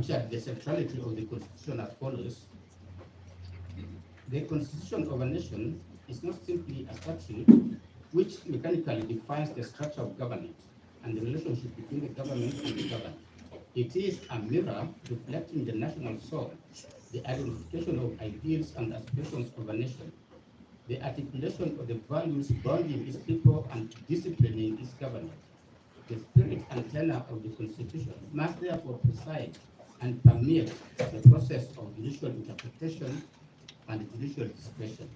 captured the centrality of the Constitution as follows. The Constitution of a nation is not simply a statute which mechanically defines the structure of government and the relationship between the government and the governed. It is a mirror reflecting the national soul, the identification of ideals and aspirations of a nation, the articulation of the values bonding its people and disciplining its government. The spirit and tenor of the Constitution must therefore preside and permeate the process of judicial interpretation and judicial discretion.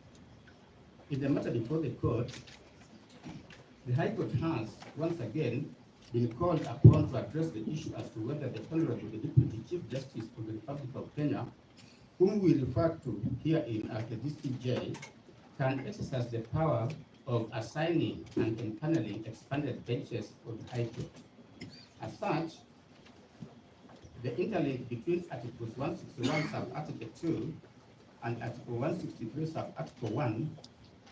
In the matter before the court, the High Court has once again been called upon to address the issue as to whether the Honorable Deputy Chief Justice of the Republic of Kenya, whom we refer to herein as the DCJ, can exercise the power of assigning and empaneling expanded benches of the High Court. As such, the interlink between Articles 161 sub-Article 2 and Article 163 sub-Article 1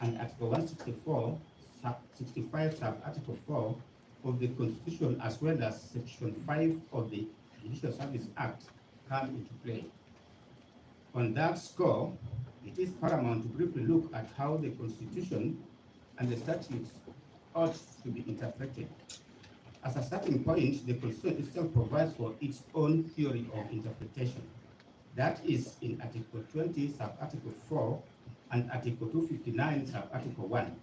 and Article 164 sub-65 sub-Article 4 of the Constitution, as well as Section 5 of the Judicial Service Act, come into play. On that score, it is paramount to briefly look at how the Constitution and the statutes ought to be interpreted. As a starting point, the Constitution itself provides for its own theory of interpretation. That is in Article 20, sub-Article 4, and Article 259, sub-Article 1.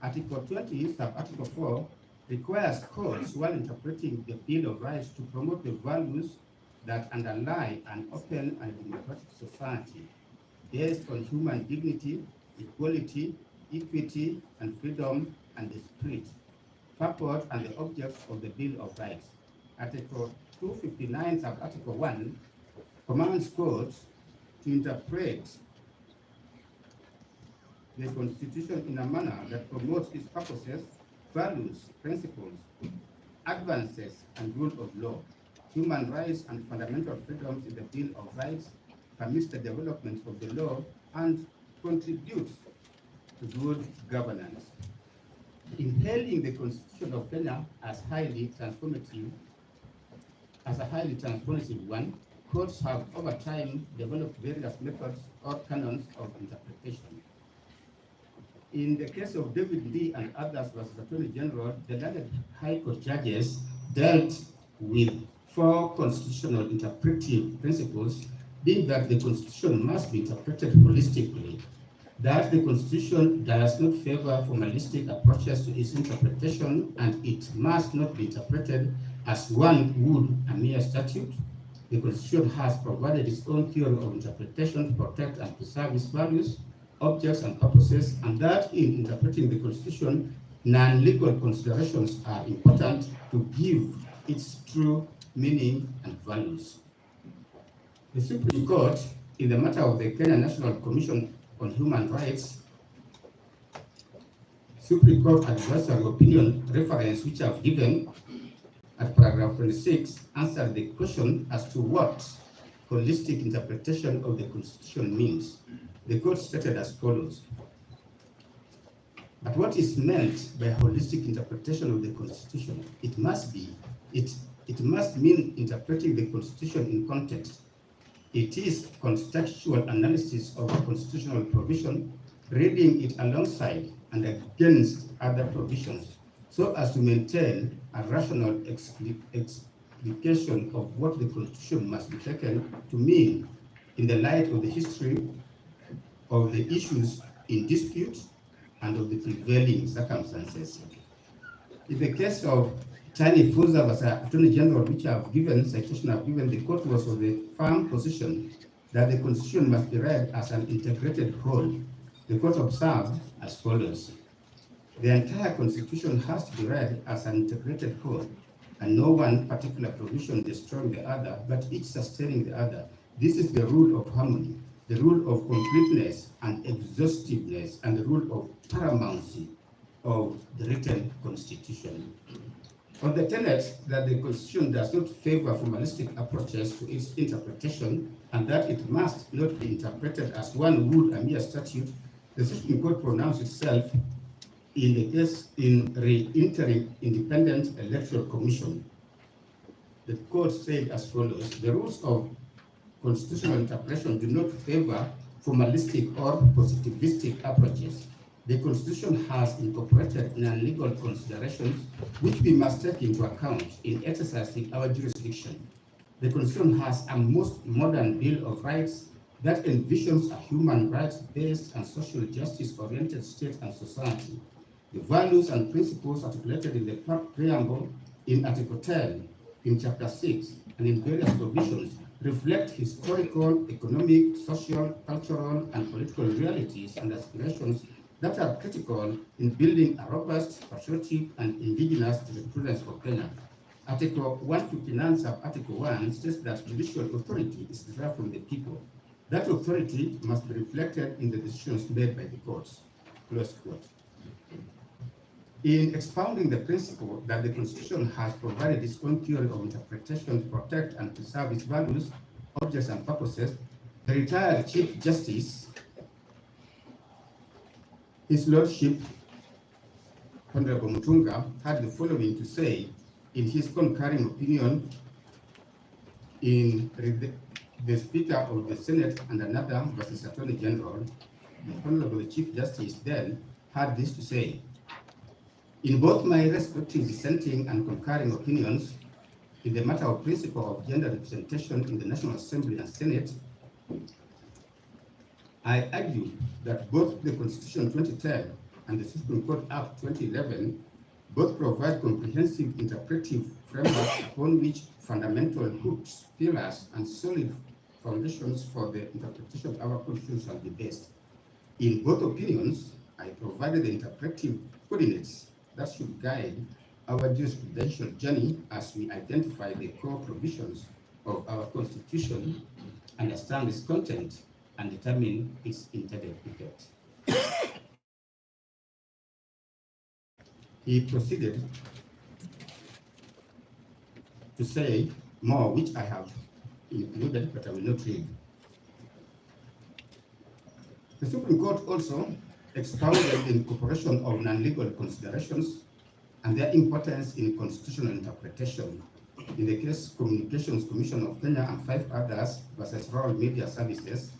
Article 20, sub-Article 4 requires courts, while interpreting the Bill of Rights, to promote the values that underlie an open and democratic society based on human dignity, equality, equity, and freedom, and the spirit, purport, and the objects of the Bill of Rights. Article 259, sub-Article 1 commands courts to interpret the Constitution in a manner that promotes its purposes, values, principles, advances, and rule of law, human rights and fundamental freedoms in the Bill of Rights, permits the development of the law, and contributes to good governance. In hailing the Constitution of Kenya as a highly transformative one, courts have over time developed various methods or canons of interpretation. In the case of David Lee and others versus Attorney General, the learned High Court judges dealt with 4 constitutional interpretive principles, being that the Constitution must be interpreted holistically, that the Constitution does not favor formalistic approaches to its interpretation, and it must not be interpreted as one would a mere statute. The Constitution has provided its own theory of interpretation to protect and preserve its values, objects, and purposes, and that in interpreting the Constitution, non-legal considerations are important to give its true meaning and values. The Supreme Court, in the matter of the Kenya National Commission on Human Rights, Supreme Court advisory opinion reference, which I've given at paragraph 26, answered the question as to what holistic interpretation of the Constitution means. The court stated as follows: but what is meant by holistic interpretation of the Constitution? It must mean interpreting the Constitution in context. It is contextual analysis of a constitutional provision, reading it alongside and against other provisions, so as to maintain a rational explication of what the Constitution must be taken to mean in the light of the history of the issues in dispute and of the prevailing circumstances. In the case of Tiny Fuza as Attorney General, which I've given, citation I've given, the court was of the firm position that the Constitution must be read as an integrated whole. The court observed as follows: the entire Constitution has to be read as an integrated whole, and no one particular provision destroying the other, but each sustaining the other. This is the rule of harmony, the rule of completeness and exhaustiveness, and the rule of paramountcy of the written Constitution. On the tenet that the Constitution does not favor formalistic approaches to its interpretation, and that it must not be interpreted as one would a mere statute, the Supreme Court pronounced itself in the case in re-entering Independent Electoral Commission. The court said as follows: the rules of constitutional interpretation do not favor formalistic or positivistic approaches. The Constitution has incorporated non-legal considerations which we must take into account in exercising our jurisdiction. The Constitution has a most modern Bill of Rights that envisions a human rights-based and social justice-oriented state and society. The values and principles articulated in the preamble in Article 10, in Chapter 6, and in various provisions reflect historical, economic, social, cultural, and political realities and aspirations that are critical in building a robust, patriotic, and indigenous jurisprudence for Kenya. Article 159 sub-Article 1 states that judicial authority is derived from the people. That authority must be reflected in the decisions made by the courts. Close quote. In expounding the principle that the Constitution has provided its own theory of interpretation to protect and preserve its values, objects, and purposes, the retired Chief Justice, His Lordship, Honorable Mutunga, had the following to say in his concurring opinion in the Speaker of the Senate and another versus Attorney General. The Honorable Chief Justice then had this to say: in both my respective dissenting and concurring opinions in the matter of principle of gender representation in the National Assembly and Senate, I argue that both the Constitution 2010 and the Supreme Court Act 2011 both provide comprehensive interpretive frameworks upon which fundamental hooks, pillars, and solid foundations for the interpretation of our Constitution shall be based. In both opinions, I provided the interpretive coordinates that should guide our jurisprudential journey as we identify the core provisions of our Constitution, understand its content, and determine its intended effect. He proceeded to say more, which I have included, but I will not read. The Supreme Court also expounded the incorporation of non-legal considerations and their importance in constitutional interpretation. In the case Communications Commission of Kenya and 5 others versus Rural Media Services,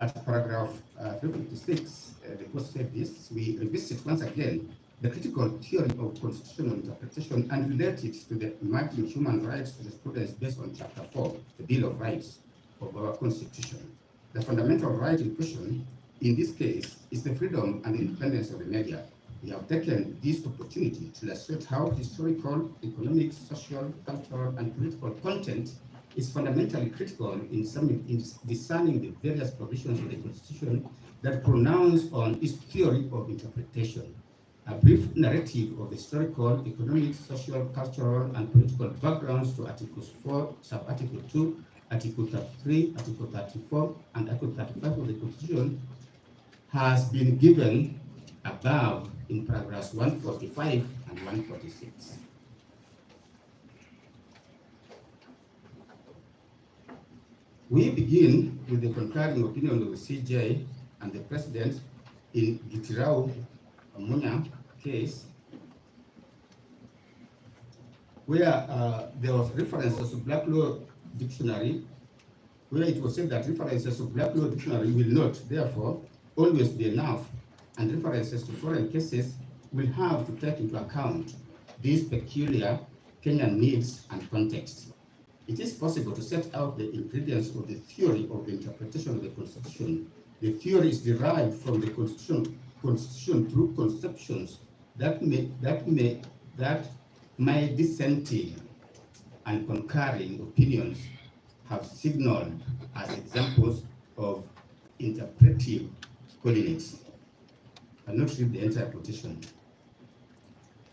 at paragraph 356, the court said this: we revisit once again the critical theory of constitutional interpretation and relate it to the emerging human rights jurisprudence based on Chapter 4, the Bill of Rights of our Constitution. The fundamental right in question in this case is the freedom and independence of the media. We have taken this opportunity to illustrate how historical, economic, social, cultural, and political content is fundamentally critical in discerning the various provisions of the Constitution that pronounce on its theory of interpretation. A brief narrative of the historical, economic, social, cultural, and political backgrounds to Articles 4, Sub-Article 2, Article 33, Article 34, and Article 35 of the Constitution has been given above in paragraphs 145 and 146. We begin with the concurring opinion of the CJ and the President in Gitirau Munya case, where there was references to Black Law Dictionary, where it was said that references to Black Law Dictionary will not, therefore, always be enough, and references to foreign cases will have to take into account these peculiar Kenyan needs and context. It is possible to set out the ingredients of the theory of the interpretation of the Constitution. The theory is derived from the Constitution through conceptions that my dissenting and concurring opinions have signaled as examples of interpretive coordinates. I'll not read the entire quotation.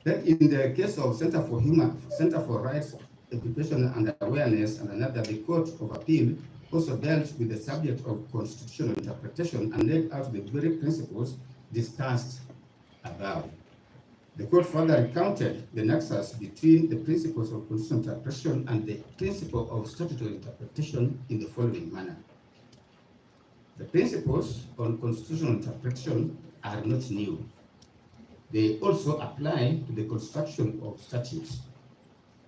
Then in the case of Center for Rights, Education and Awareness and another, the Court of Appeal also dealt with the subject of constitutional interpretation and laid out the very principles discussed above. The court further recounted the nexus between the principles of constitutional interpretation and the principle of statutory interpretation in the following manner. The principles on constitutional interpretation are not new. They also apply to the construction of statutes.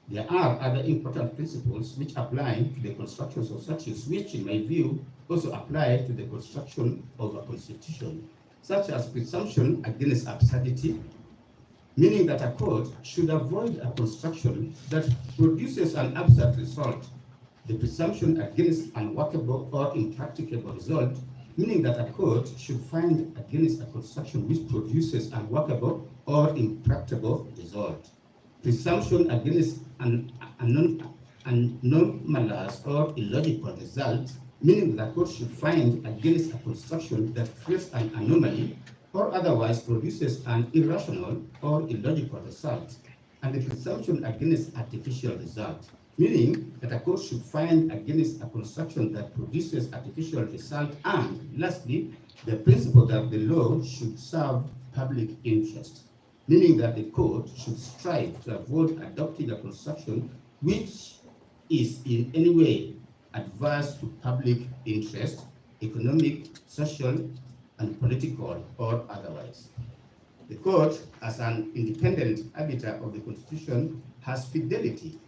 There are other important principles which apply to the construction of statutes, which in my view also apply to the construction of a constitution, such as presumption against absurdity, meaning that a court should avoid a construction that produces an absurd result. The presumption against unworkable or impracticable result, meaning that a court should find against a construction which produces unworkable or impracticable result. Presumption against an anomalous or illogical result, meaning that the court should find against a construction that creates an anomaly or otherwise produces an irrational or illogical result. And the presumption against artificial result, meaning that a court should find against a construction that produces artificial result. And lastly, the principle that the law should serve public interest, meaning that the court should strive to avoid adopting a construction which is in any way adverse to public interest, economic, social, and political or otherwise. The court, as an independent arbiter of the Constitution, has fidelity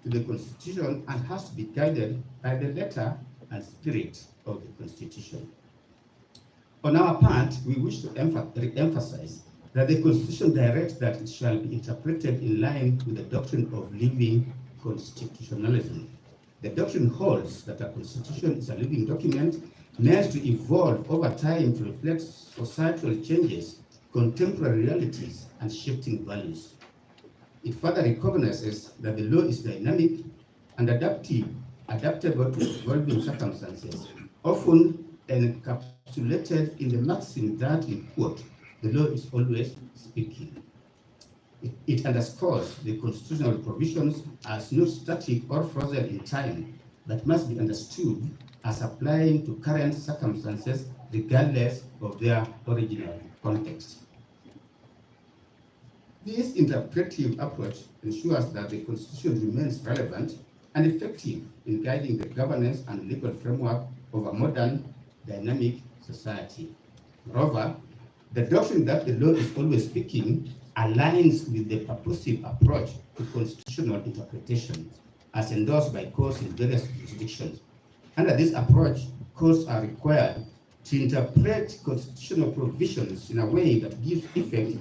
to the Constitution and has to be guided by the letter and spirit of the Constitution. On our part, we wish to emphasize that the Constitution directs that it shall be interpreted in line with the doctrine of living constitutionalism. The doctrine holds that a constitution is a living document meant to evolve over time to reflect societal changes, contemporary realities, and shifting values. It further recognizes that the law is dynamic and adaptable to evolving circumstances, often encapsulated in the maxim that, in quote, the law is always speaking. It underscores the constitutional provisions as not static or frozen in time, but must be understood as applying to current circumstances regardless of their original context. This interpretive approach ensures that the Constitution remains relevant and effective in guiding the governance and legal framework of a modern, dynamic society. Moreover, the doctrine that the law is always speaking aligns with the purposive approach to constitutional interpretation as endorsed by courts in various jurisdictions. Under this approach, courts are required to interpret constitutional provisions in a way that gives effect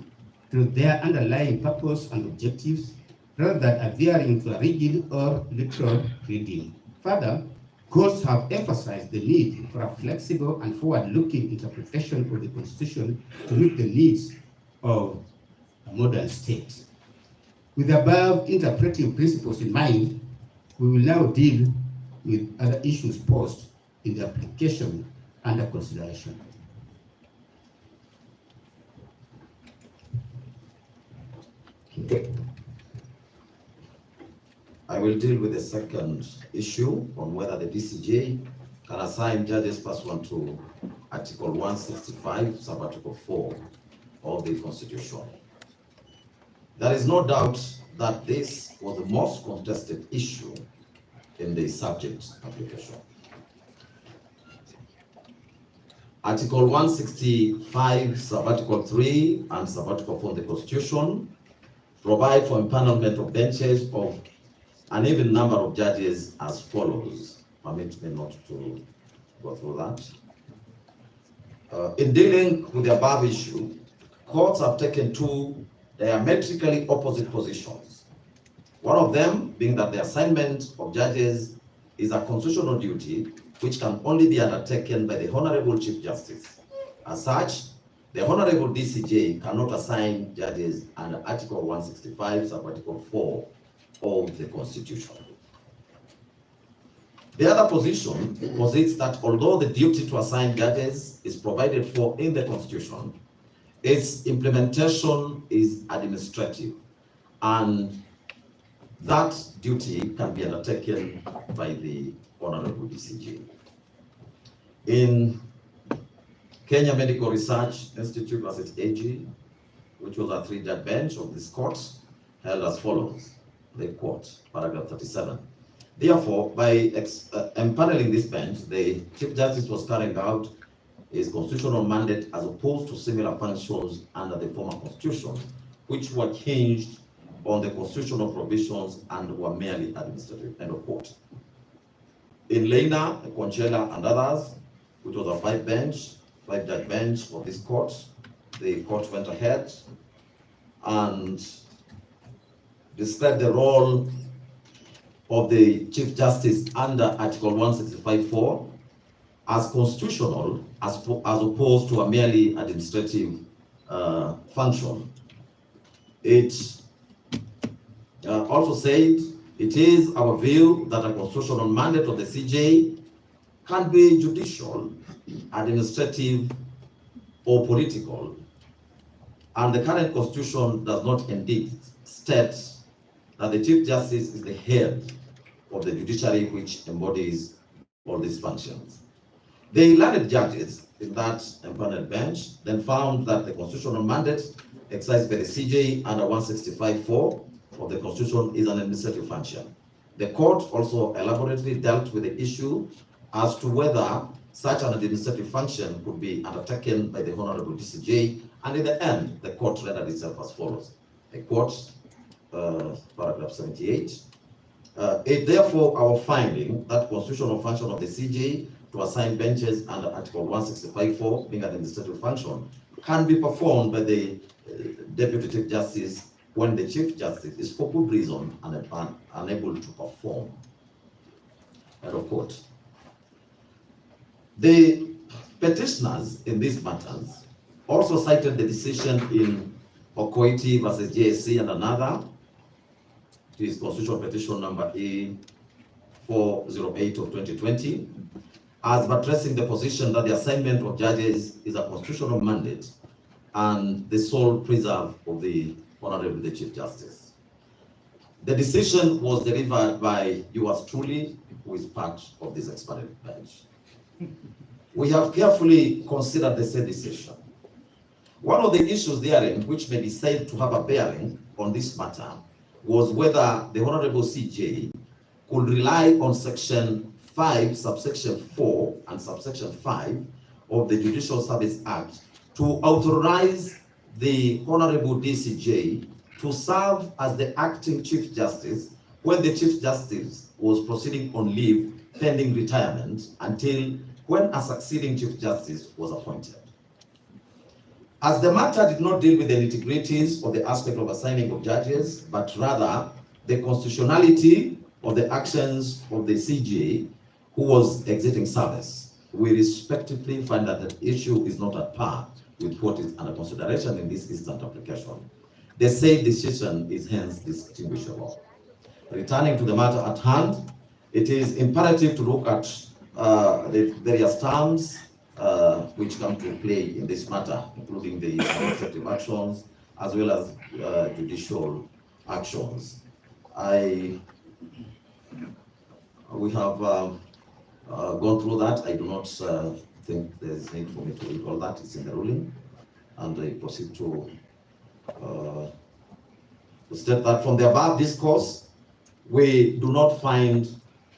to their underlying purpose and objectives, rather than adhering to a rigid or literal reading. Further, courts have emphasized the need for a flexible and forward-looking interpretation of the Constitution to meet the needs of a modern state. With the above interpretive principles in mind, we will now deal with other issues posed in the application under consideration. I will deal with the second issue on whether the DCJ can assign judges pursuant to Article 165, Sub-Article 4 of the Constitution. There is no doubt that this was the most contested issue in the subject application. Article 165, Sub-Article 3 and Sub-Article 4 of the Constitution provide for empanelment of benches of an even number of judges as follows. Permit me not to go through that. In dealing with the above issue, courts have taken two diametrically opposite positions. One of them being that the assignment of judges is a constitutional duty which can only be undertaken by the Honorable Chief Justice. As such, the Honorable DCJ cannot assign judges under Article 165, Sub-Article 4 of the Constitution. The other position posits that although the duty to assign judges is provided for in the Constitution, its implementation is administrative, and that duty can be undertaken by the Honorable DCJ. In Kenya Medical Research Institute versus AG, which was a 3-judge bench of this court, held as follows. They quote paragraph 37. Therefore, by empaneling this bench, the Chief Justice was carrying out is constitutional mandate as opposed to similar functions under the former constitution, which were changed on the constitutional provisions and were merely administrative. End of quote. In Lena, Conchela, and others, which was a five-judge bench of this court, the court went ahead and described the role of the Chief Justice under Article 165(4) as constitutional as opposed to a merely administrative function. It also said, it is our view that a constitutional mandate of the CJ can be judicial, administrative, or political, and the current constitution does not indeed state that the Chief Justice is the head of the judiciary which embodies all these functions. The learned judges in that empaneled bench then found that the constitutional mandate exercised by the CJ under 165(4) of the Constitution is an administrative function. The court also elaborately dealt with the issue as to whether such an administrative function could be undertaken by the Honorable DCJ, and in the end, the court rendered itself as follows. I quote paragraph 78. It therefore our finding that constitutional function of the CJ to assign benches under Article 165(4) being an administrative function can be performed by the Deputy Chief Justice when the Chief Justice is for good reason unable to perform. End of quote. The petitioners in these matters also cited the decision in Okoiti versus JSC and another, it is Constitutional Petition number A408 of 2020, as buttressing the position that the assignment of judges is a constitutional mandate and the sole preserve of the Honorable the Chief Justice. The decision was delivered by yours truly, who is part of this expanded bench. We have carefully considered the said decision. One of the issues therein, which may be said to have a bearing on this matter, was whether the Honorable CJ could rely on Section 5, subsection 4 and subsection 5 of the Judicial Service Act to authorize the Honorable DCJ to serve as the acting Chief Justice when the Chief Justice was proceeding on leave pending retirement until when a succeeding Chief Justice was appointed. As the matter did not deal with the nitty-gritties of the aspect of assigning of judges, but rather the constitutionality of the actions of the CJ who was exiting service, we respectively find that the issue is not at par with what is under consideration in this instant application. The said decision is hence distinguishable. Returning to the matter at hand, it is imperative to look at the various terms which come to play in this matter, including the administrative actions as well as judicial actions. We have gone through that. I do not think there's need for me to read all that. It's in the ruling, and I proceed to state that from the above discourse, we do not find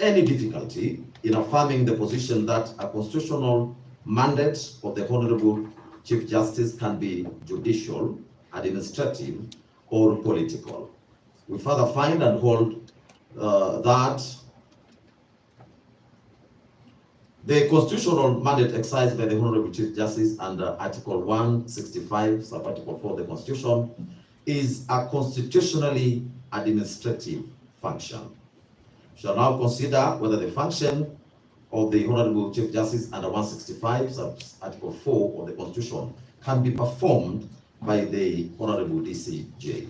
any difficulty in affirming the position that a constitutional mandate of the Honorable Chief Justice can be judicial, administrative, or political. We further find and hold that the constitutional mandate exercised by the Honorable Chief Justice under Article 165, sub-article 4 of the Constitution, is a constitutionally administrative function. We shall now consider whether the function of the Honorable Chief Justice under 165, sub-article 4 of the Constitution can be performed by the Honorable DCJ.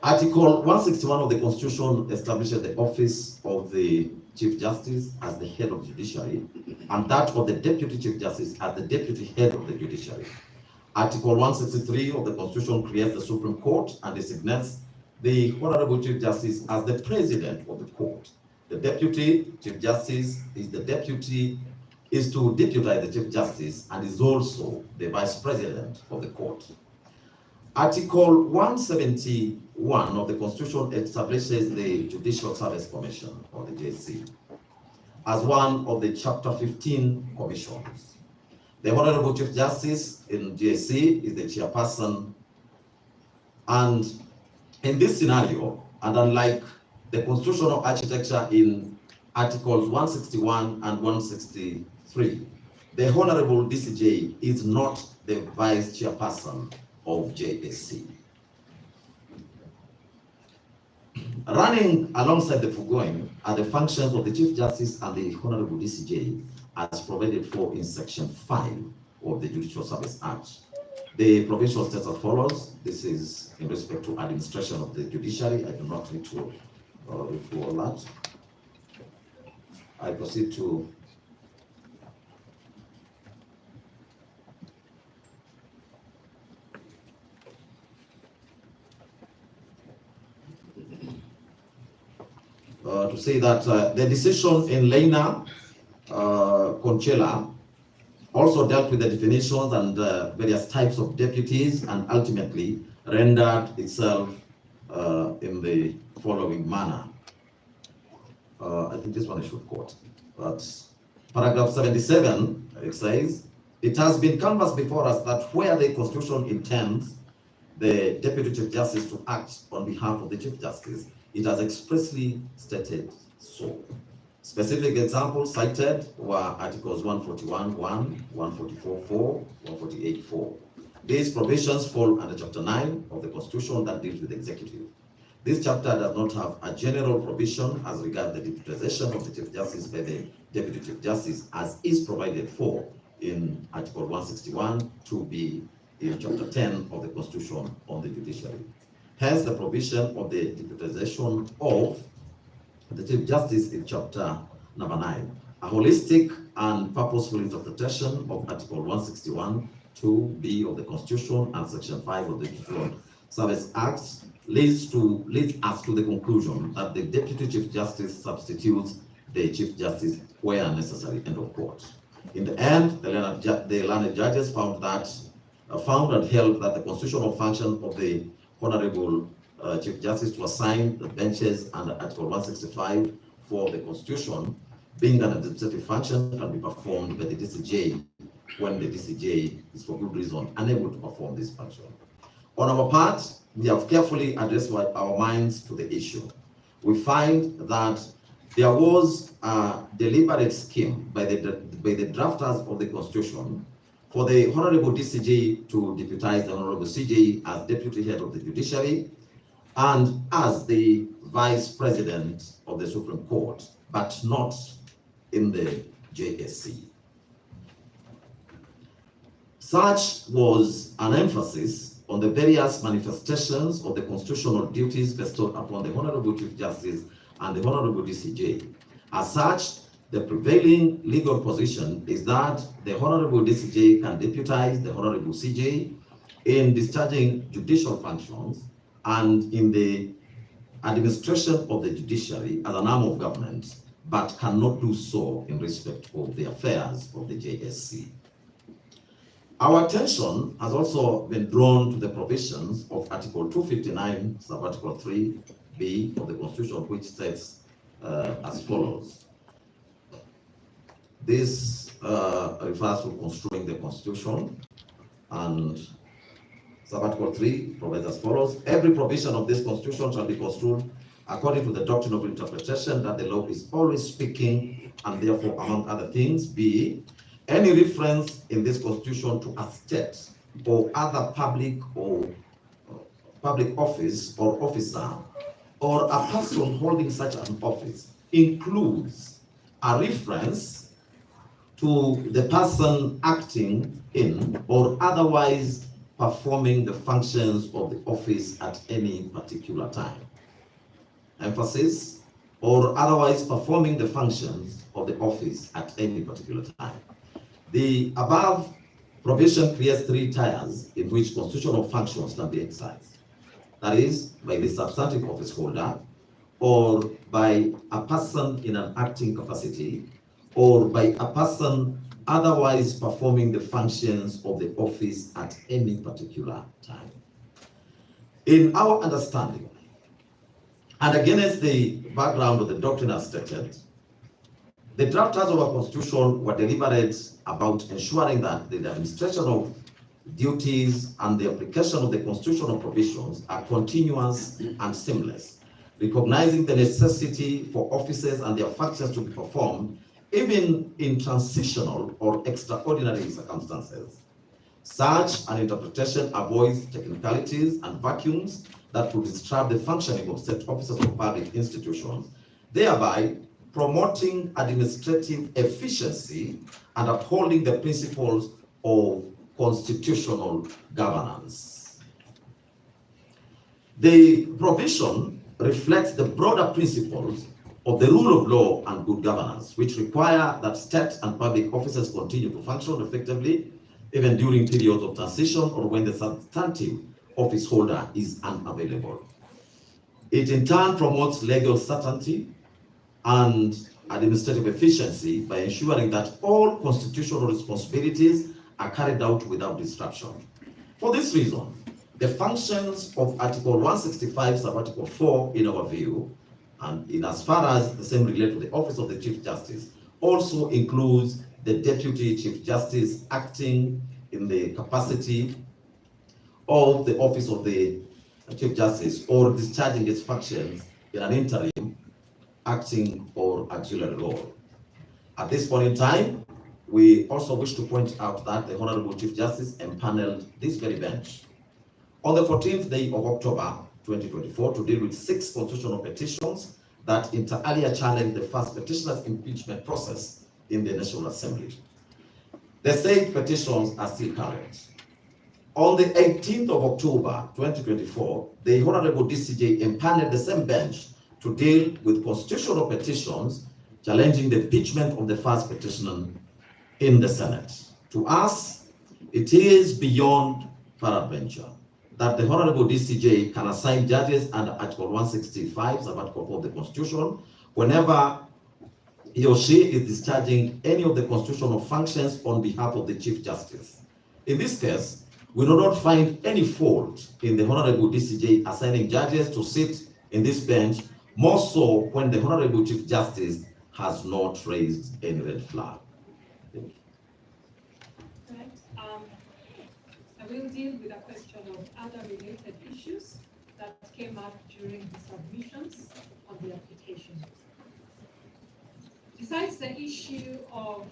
Article 161 of the Constitution establishes the office of the Chief Justice as the head of the judiciary, and that of the Deputy Chief Justice as the deputy head of the judiciary. Article 163 of the Constitution creates the Supreme Court and designates the Honorable Chief Justice as the president of the court. The Deputy Chief Justice is to deputize the Chief Justice and is also the Vice President of the court. Article 171 of the Constitution establishes the Judicial Service Commission, or the JSC, as one of the Chapter 15 commissions. The Honorable Chief Justice in GSC is the chairperson. And in this scenario, and unlike the constitutional architecture in Articles 161 and 163, the Honorable DCJ is not the vice chairperson of JSC. Running alongside the foregoing are the functions of the Chief Justice and the Honorable DCJ as provided for in Section 5 of the Judicial Service Act. The provision states as follows. This is in respect to administration of the judiciary. I do not need to read through all that. I proceed to say that the decision in Lena Conchela also dealt with the definitions and various types of deputies, and ultimately rendered itself in the following manner. I think this one I should quote. But paragraph 77, it says, it has been canvassed before us that where the Constitution intends the Deputy Chief Justice to act on behalf of the Chief Justice, it has expressly stated so. Specific examples cited were Articles 141.1, 144.4, 148.4. These provisions fall under Chapter 9 of the Constitution that deals with the executive. This chapter does not have a general provision as regards the deputization of the Chief Justice by the Deputy Chief Justice, as is provided for in Article 161 to be in Chapter 10 of the Constitution on the judiciary. Hence, the provision of the deputization of the Chief Justice in Chapter number 9. A holistic and purposeful interpretation of Article 161 2B of the Constitution and Section 5 of the Judicial Service Act leads us to the conclusion that the Deputy Chief Justice substitutes the Chief Justice where necessary. End of quote. In the end, the learned judges found and held that the constitutional function of the Honorable Chief Justice to assign the benches under Article 165 for the Constitution, being an administrative function, can be performed by the DCJ when the DCJ is for good reason unable to perform this function. On our part, we have carefully addressed our minds to the issue. We find that there was a deliberate scheme by the drafters of the Constitution for the Honorable DCJ to deputize the Honorable CJ as Deputy Head of the Judiciary and as the Vice President of the Supreme Court, but not in the JSC. Such was an emphasis on the various manifestations of the constitutional duties bestowed upon the Honorable Chief Justice and the Honorable DCJ. As such, the prevailing legal position is that the Honorable DCJ can deputize the Honorable CJ in discharging judicial functions and in the administration of the judiciary as an arm of government, but cannot do so in respect of the affairs of the JSC. Our attention has also been drawn to the provisions of Article 259, sub-article 3B of the Constitution, which states as follows. This refers to construing the Constitution, and sub-article 3 provides as follows. Every provision of this Constitution shall be construed according to the doctrine of interpretation that the law is always speaking, and therefore, among other things, b. any reference in this Constitution to a state or other public office or officer or a person holding such an office includes a reference to the person acting in or otherwise performing the functions of the office at any particular time. Emphasis, or otherwise performing the functions of the office at any particular time. The above provision creates three tiers in which constitutional functions can be exercised. That is, by the substantive office holder, or by a person in an acting capacity, or by a person otherwise performing the functions of the office at any particular time. In our understanding, and against the background of the doctrine as stated, The drafters of our constitution were deliberate about ensuring that the administration of duties and the application of the constitutional provisions are continuous and seamless, recognizing the necessity for officers and their functions to be performed even in transitional or extraordinary circumstances. Such an interpretation avoids technicalities and vacuums that could disrupt the functioning of state officers of public institutions, thereby promoting administrative efficiency and upholding the principles of constitutional governance. The provision reflects the broader principles of the rule of law and good governance, which require that state and public officers continue to function effectively, even during periods of transition or when the substantive office holder is unavailable. It in turn promotes legal certainty and administrative efficiency by ensuring that all constitutional responsibilities are carried out without disruption. For this reason, the functions of Article 165, sub-Article 4, in our view, and in as far as the same relate to the office of the Chief Justice, also includes the Deputy Chief Justice acting in the capacity of the office of the Chief Justice or discharging its functions in an interim, acting or auxiliary role. At this point in time, we also wish to point out that the Honorable Chief Justice empaneled this very bench on the 14th day of October 2024 to deal with 6 constitutional petitions that inter alia challenged the first petitioner's impeachment process in the National Assembly. The said petitions are still current. On the 18th of October 2024, the Honorable DCJ empaneled the same bench to deal with constitutional petitions challenging the impeachment of the first petitioner in the Senate. To us, it is beyond peradventure that the Honorable DCJ can assign judges under Article 165, sub-Article 4 of the Constitution, whenever he or she is discharging any of the constitutional functions on behalf of the Chief Justice. In this case, we do not find any fault in the Honorable DCJ assigning judges to sit in this bench, more so when the Honorable Chief Justice has not raised any red flag. Thank you. Right. I will deal with a question of other related issues that came up during the submissions of the application. Besides the issue of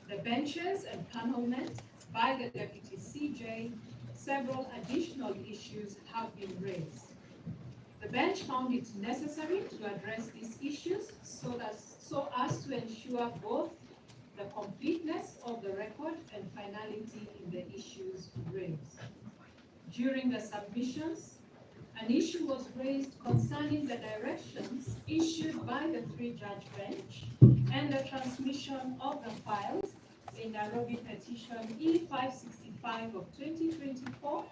the benches and panelment by the Deputy CJ, several additional issues have been raised. The bench found it necessary to address these issues so as to ensure both the completeness of the record and finality in the issues raised. During the submissions, an issue was raised concerning the directions issued by the 3-judge bench and the transmission of the files in Nairobi petition E565 of 2024,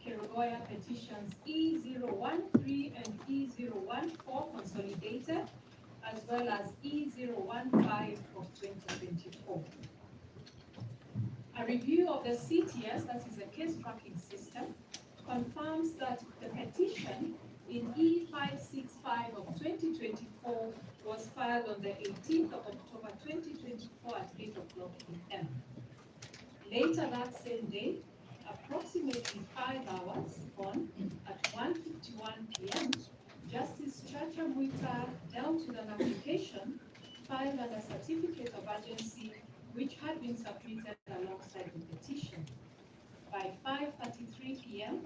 Kerogoya petitions E013 and E014 consolidated, as well as E015 of 2024. A review of the CTS, that is the case tracking system, confirms that the petition in E565 of 2024 was filed on the 18th of October 2024 at 8 o'clock p.m. Later that same day, approximately 5 hours on, at 1:51 p.m., Justice Chacha Mwita dealt with an application filed under certificate of urgency which had been submitted alongside the petition. By 5:33 p.m.,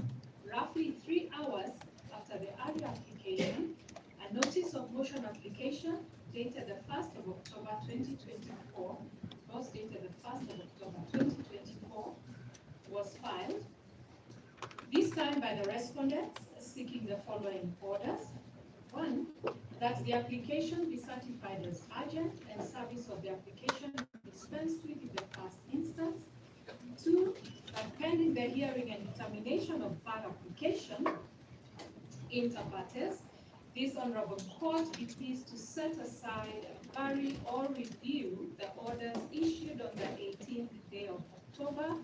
roughly 3 hours after the earlier application, a notice of motion application dated the 1st of October 2024, was dated the 1st of October 2024, was filed, this time by the respondents seeking the following orders. 1, that the application be certified as urgent and service of the application dispensed with in the first instance. 2, that pending the hearing and determination of further application, inter partes, this honorable court be pleased to set aside, vary, or review the orders issued on the 18th day of October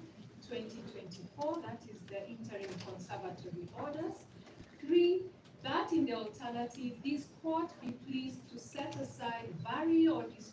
2024, that is the interim conservatory orders. 3, that in the alternative, this court be pleased to set aside, vary, or